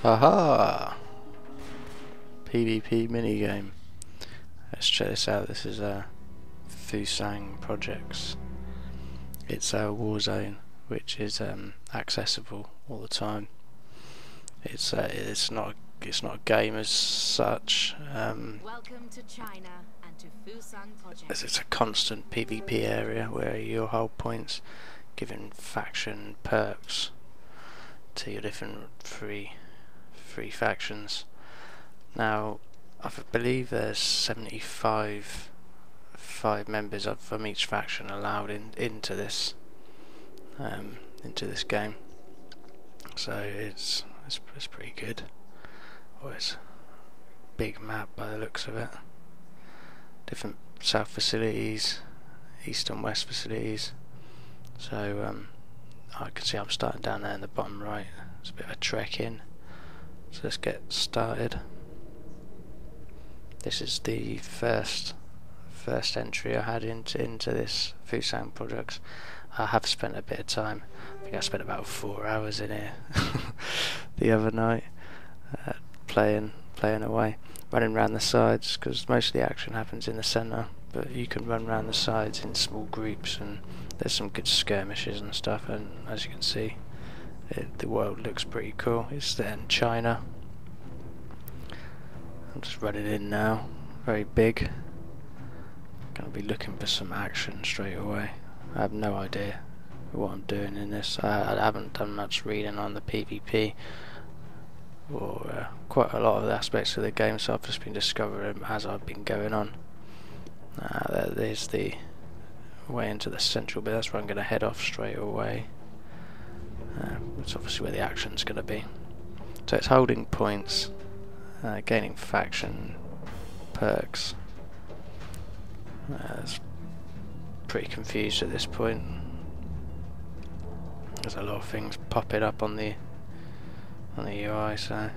Haha! PvP minigame. Let's check this out. This is Fusang projects. It's a Warzone which is accessible all the time. It's not a game as such. Welcome to China and to Fusang project. It's a constant PvP area where you'll hold points, giving faction perks to your different free factions. Now, I believe there's 75 members from each faction allowed into this game. So it's pretty good. Oh, it's a big map by the looks of it. Different south facilities, east and west facilities. So I can see I'm starting down there in the bottom right. It's a bit of a trek in. So let's get started. This is the first entry I had into this Fusang project. I have spent a bit of time. I think I spent about 4 hours in here the other night, playing away, running around the sides, because most of the action happens in the centre, but you can run around the sides in small groups, and there's some good skirmishes and stuff. And as you can see, the world looks pretty cool. It's there in China. I'm just running in now, very big. Gonna be looking for some action straight away. I have no idea what I'm doing in this. I haven't done much reading on the PvP or quite a lot of the aspects of the game, so I've just been discovering as I've been going on. There's the way into the central bit. That's where I'm going to head off straight away. It's obviously where the action's going to be. So it's holding points, gaining faction perks. It's pretty confused at this point. There's a lot of things popping up on the UI, so,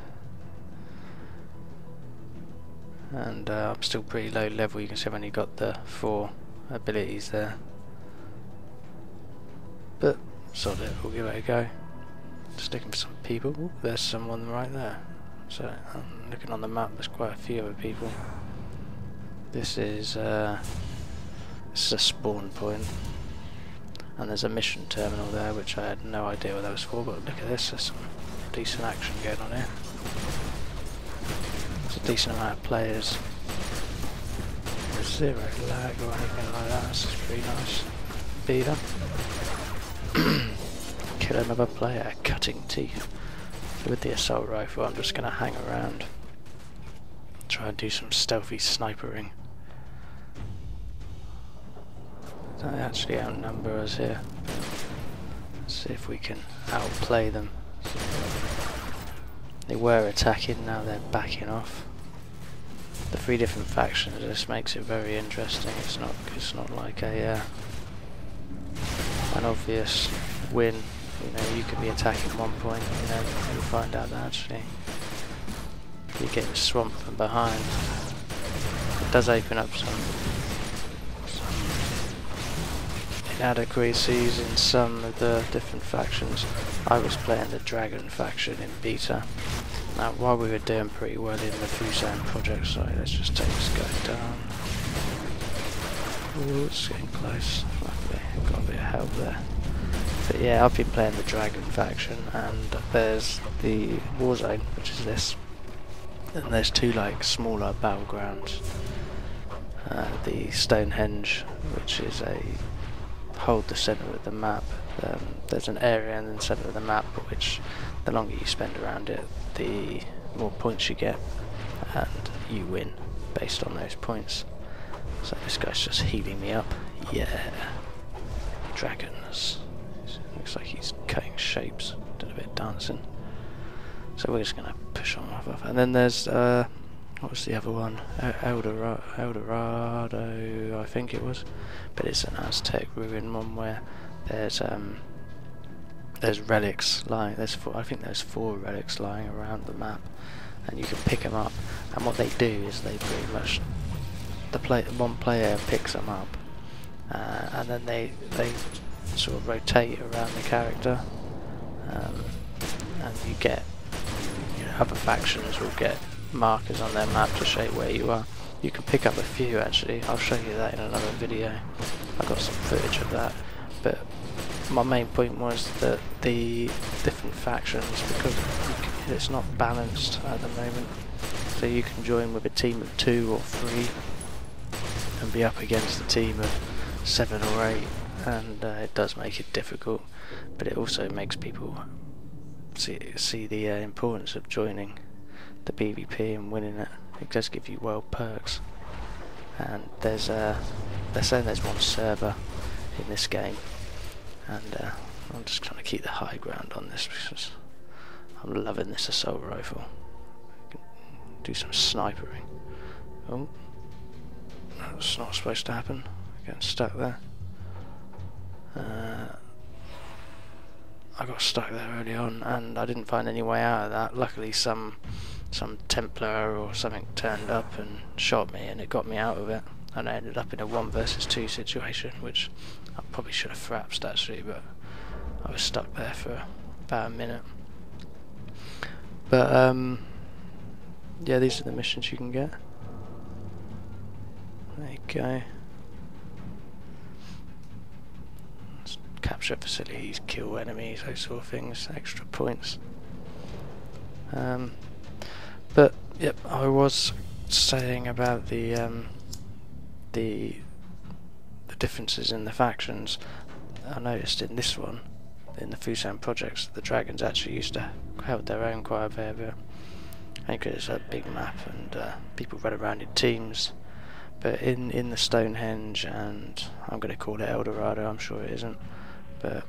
and I'm still pretty low level. You can see I've only got the 4 abilities there, but sod it, we'll give it a go. Just looking for some people. Ooh, there's someone right there. So I'm looking on the map. There's quite a few other people. This is a spawn point, and there's a mission terminal there, which I had no idea what that was for. But look at this. There's some decent action going on here. There's a decent amount of players. There's zero lag or anything like that. This is pretty nice. Beat up. Kill another player, cutting teeth. With the assault rifle, I'm just going to hang around, try and do some stealthy snipering. They actually outnumber us here. Let's see if we can outplay them. They were attacking, now they're backing off. The 3 different factions, this makes it very interesting. It's not like an obvious win. You know, you could be attacking one point, and then you'll find out that actually you're getting swamped from behind. It does open up some inadequacies in some of the different factions. I was playing the Dragon faction in beta. Now, while we were doing pretty well in the Fusang project, so let's just take this guy down. Ooh, it's getting close. Luckily, got a bit of help there. But yeah, I've been playing the Dragon faction, and there's the Warzone, which is this, and there's 2 like smaller battlegrounds. The Stonehenge, which is hold the centre of the map. There's an area in the centre of the map, which the longer you spend around it, the more points you get, and you win based on those points. So this guy's just healing me up. Yeah, dragons. Looks like he's cutting shapes, doing a bit of dancing. So we're just going to push on off. And then there's, what was the other one? Eldorado, I think it was. But it's an Aztec ruin one where there's relics lying. I think there's 4 relics lying around the map, and you can pick them up. And what they do is they pretty much, one player picks them up, and then they sort of rotate around the character, and you get other factions will get markers on their map to show where you are. You can pick up a few actually, I'll show you that in another video. I've got some footage of that, but my main point was that the different factions, because it's not balanced at the moment, so you can join with a team of 2 or 3 and be up against a team of 7 or 8, and it does make it difficult, but it also makes people see the importance of joining the PvP and winning it. It does give you world perks, and they're saying there's one server in this game, and I'm just trying to keep the high ground on this because I'm loving this assault rifle. Do some snipering. Oh, that's not supposed to happen. Getting stuck there. I got stuck there early on, and I didn't find any way out of that. Luckily, some Templar or something turned up and shot me, and it got me out of it. And I ended up in a 1 versus 2 situation, which I probably should have frapsed actually, but I was stuck there for about a minute. But yeah, these are the missions you can get. There you go. Let's capture facilities, kill enemies, those sort of things, extra points. But yep, I was saying about the differences in the factions. I noticed in this one, in the Fusang projects, the dragons actually used to hold their own quite a fair bit. I think it's a big map and people run around in teams. But in the Stonehenge, and I'm going to call it Eldorado, I'm sure it isn't, but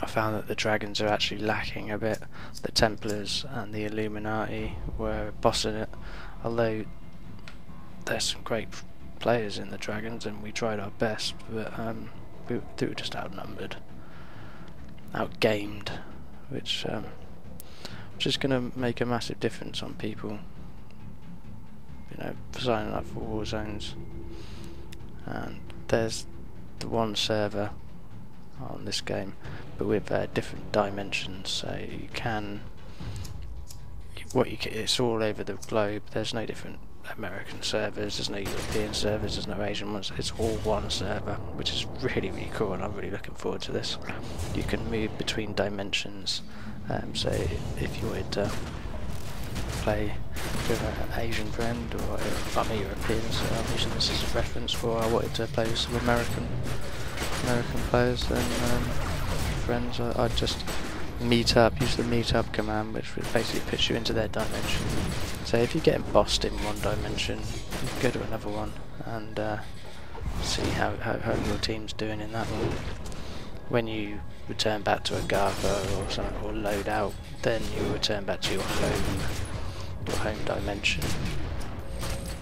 I found that the dragons are actually lacking a bit. The Templars and the Illuminati were bossing it, although there's some great players in the dragons and we tried our best, but we were just outnumbered, outgamed, which is going to make a massive difference on people, you know, signing up for war zones. And there's the one server on this game, but with different dimensions, so you can, it's all over the globe. There's no different American servers, there's no European servers, there's no Asian ones, it's all one server, which is really, really cool, and I'm really looking forward to this. You can move between dimensions, so if you would play with an Asian friend, or I'm a European, so I'm using this as a reference for I wanted to play with some American players, then friends, I'd just meet up, use the meetup command, which basically puts you into their dimension. So if you're getting bossed in one dimension, you can go to another one and see how your team's doing in that one. When you return back to a Gartha or something, or load out, then you return back to your home dimension.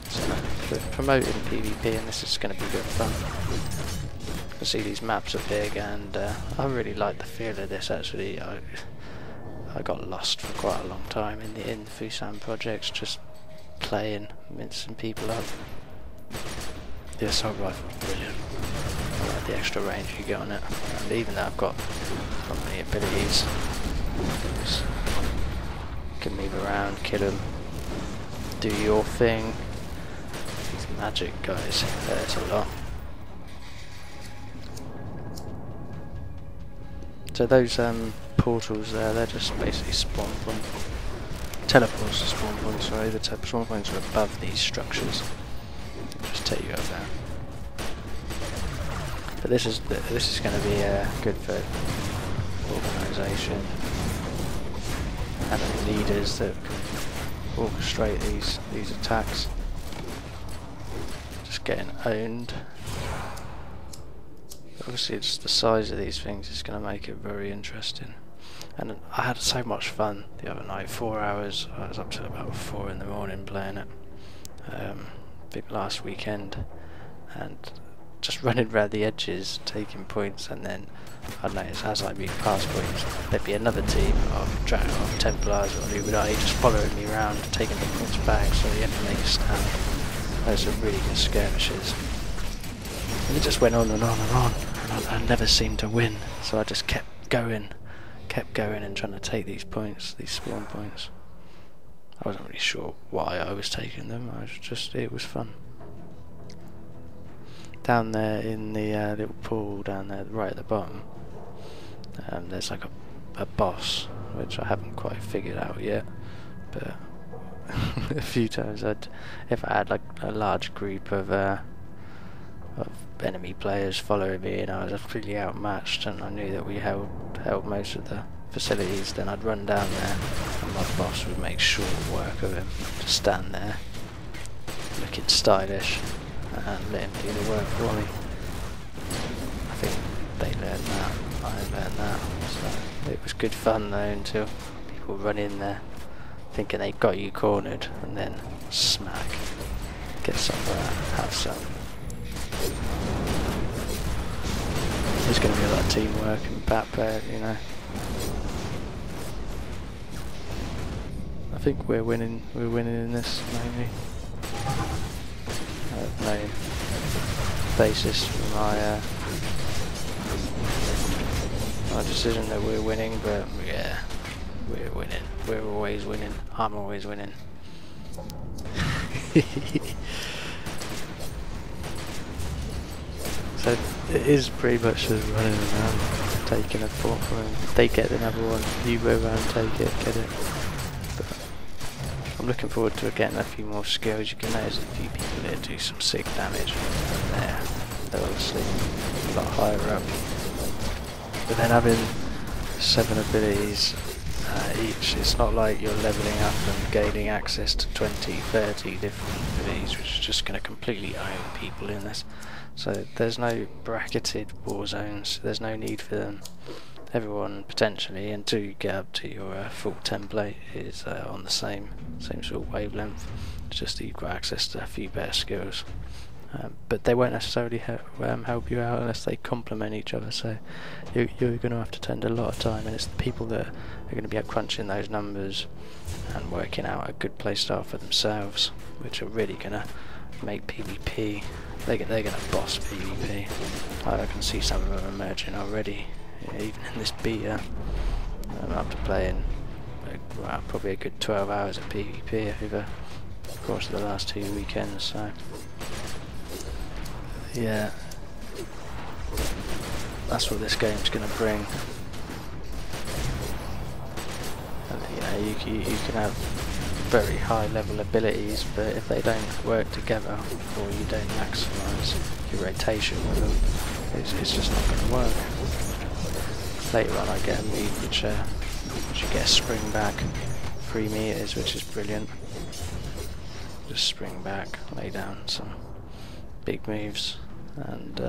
So we're promoting PvP, and this is going to be good fun. You can see these maps are big, and I really like the feel of this actually. I got lost for quite a long time in the Fusang projects, just playing, mincing people up. The assault rifle is brilliant. I like the extra range you get on it, and even though I've got not many abilities, just can move around, kill them, do your thing. These magic guys, there's a lot. So those portals there, they're just basically spawn point. Teleports to spawn points, sorry, the spawn points are above these structures. Just take you up there. But this is going to be good for organisation and the leaders that can orchestrate these attacks. Just getting owned. Obviously it's the size of these things is going to make it very interesting, and I had so much fun the other night. 4 hours, I was up to about 4 in the morning playing it, big last weekend, and just running around the edges taking points, and then I noticed as I moved past points there'd be another team of Templars or Illuminati just following me around, taking the points back, so you have to make a stand. Those are really good skirmishes. And it just went on and on and on, and I never seemed to win, so I just kept going and trying to take these points, these spawn points. I wasn't really sure why I was taking them. It was fun. Down there in the little pool down there, right at the bottom, there's like a boss, which I haven't quite figured out yet. But a few times, if I had like a large group of enemy players following me and I was completely outmatched and I knew that we held most of the facilities, then I'd run down there and my boss would make short work of him to stand there looking stylish and let him do the work for me. I think they learned that, I learned that, so it was good fun though until people run in there thinking they got you cornered and then smack, get some of that, have some. There's going to be a lot of teamwork and bat player, you know. I think we're winning in this mainly. I have no basis for my decision that we're winning, but yeah, we're winning. We're always winning. I'm always winning. So it is pretty much just running around, taking a port from him. They get another one, you go around, take it, get it. But I'm looking forward to getting a few more skills. You can notice a few people there do some sick damage. And they're obviously a lot higher up. But then having 7 abilities each, it's not like you're levelling up and gaining access to 20, 30 different abilities, which is just going to completely own people in this. So there's no bracketed war zones, there's no need for them. Everyone potentially, until you get up to your full template, is on the same sort of wavelength. It's just that you've got access to a few better skills. But they won't necessarily help you out unless they complement each other, so you're going to have to spend a lot of time, and it's the people that are going to be up crunching those numbers and working out a good playstyle for themselves, which are really going to make PvP. They're going to boss PvP. I can see some of them emerging already, even in this beta. After playing probably a good 12 hours of PvP over the course of the last 2 weekends, so yeah, that's what this game's going to bring. And, you know, you can have very high level abilities, but if they don't work together or you don't maximise your rotation with them, it's just not going to work. Later on I get a move which you get a spring back 3 meters, which is brilliant. Just spring back, lay down some big moves and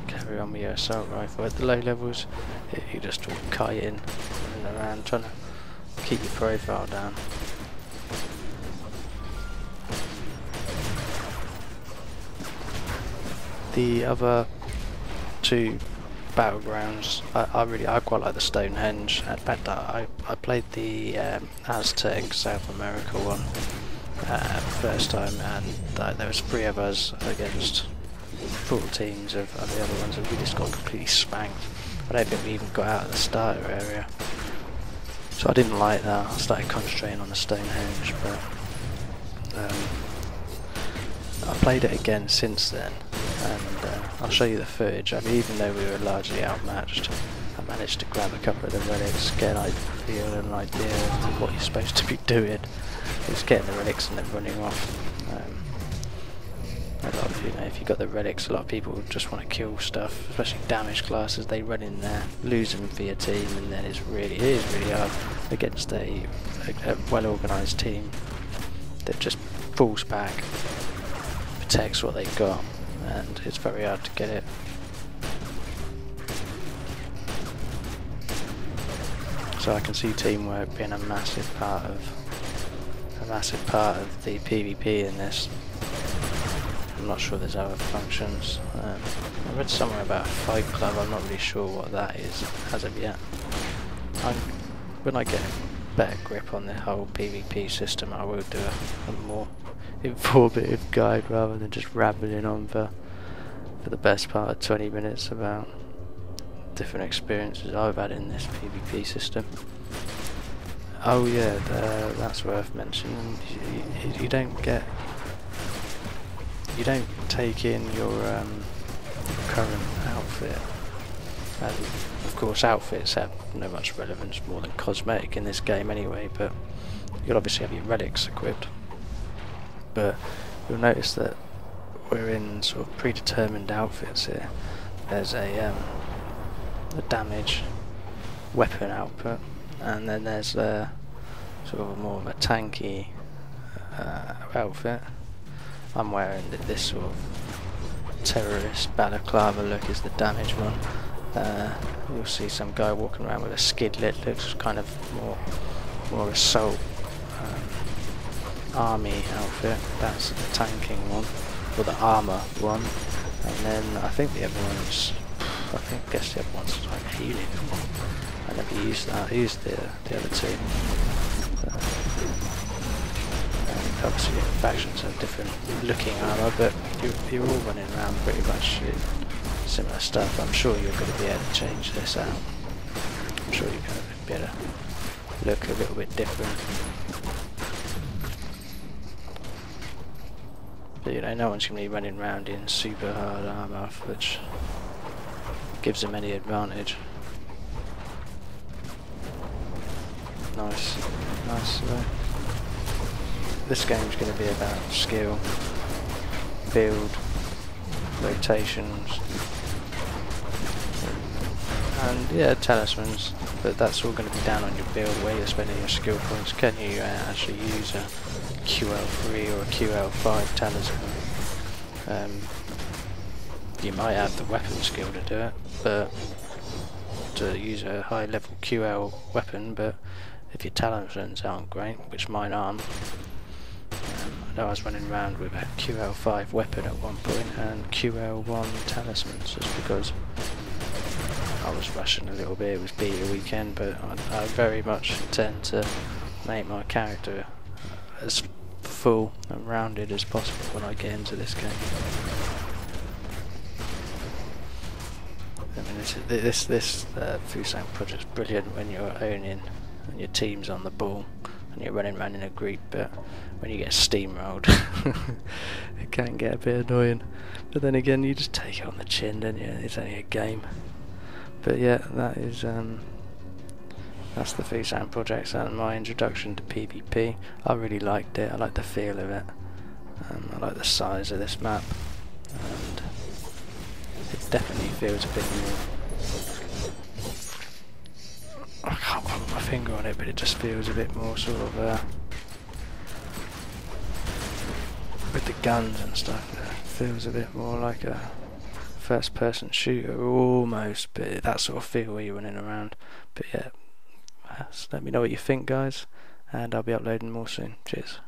carry on with your assault rifle. At the low levels you just all kiting and around trying to keep your profile down. The other 2 Battlegrounds, I quite like the Stonehenge. In fact, I played the Aztec South America one first time, and there was 3 of us against full teams of the other ones, and we just got completely spanked. I don't think we even got out of the starter area, so I didn't like that. I started concentrating on the Stonehenge, but I played it again since then, and I'll show you the footage. I mean, even though we were largely outmatched, I managed to grab a couple of the relics, get an idea of what you're supposed to be doing. It's getting the relics and then running off. A lot of, if you got the relics, a lot of people just want to kill stuff, especially damage classes. They run in there, lose them for your team, and then it is really hard against a well-organised team that just falls back, protects what they've got, and it's very hard to get it. So I can see teamwork being a massive part of the PvP in this. I'm not sure there's other functions. I read somewhere about a fight club. I'm not really sure what that is as of yet. When I get a better grip on the whole PvP system, I will do a more informative guide rather than just rambling on for the best part of 20 minutes about different experiences I've had in this PvP system. Oh yeah, that's worth mentioning. You don't take in your current outfit. And of course outfits have no much relevance more than cosmetic in this game anyway, but you'll obviously have your relics equipped. But you'll notice that we're in sort of predetermined outfits here. There's a damage weapon output, and then there's sort of more of a tanky outfit. I'm wearing this sort of terrorist balaclava look is the damage one. You'll see some guy walking around with a skidlet, looks kind of more assault army outfit. That's the tanking one, or the armor one. And then I think the other one's, guess the other one's like healing. I never used that. I used the other two. And obviously different factions have different looking armor, but you're all running around pretty much in similar stuff. I'm sure you're going to be able to change this out. I'm sure you're going to be able to look a little bit different. But you know, no one's going to be running around in super hard armor, which gives them any advantage. Nice. This game's going to be about skill, build, rotations, and yeah, talismans. But that's all going to be down on your build, where you're spending your skill points. Can you actually use a QL3 or a QL5 talisman? You might have the weapon skill to do it, but to use a high level QL weapon, but if your talismans aren't great, which mine aren't. I know I was running around with a QL5 weapon at one point and QL1 talismans, just because I was rushing a little bit. It was beta weekend, but I very much intend to make my character as full and rounded as possible when I get into this game. I mean, this Fusang project's brilliant when you're owning and your team's on the ball and you're running around in a group, but when you get steamrolled it can get a bit annoying. But then again, you just take it on the chin, don't you? It's only a game. But yeah, that is that's the Fusang project and my introduction to PvP. I really liked it. I like the feel of it. I like the size of this map, and it definitely feels a bit more. I can't put my finger on it, but it just feels a bit more sort of with the guns and stuff. It feels a bit more like a first-person shooter almost, but that sort of feel where you're running around. But yeah, so let me know what you think, guys, and I'll be uploading more soon. Cheers.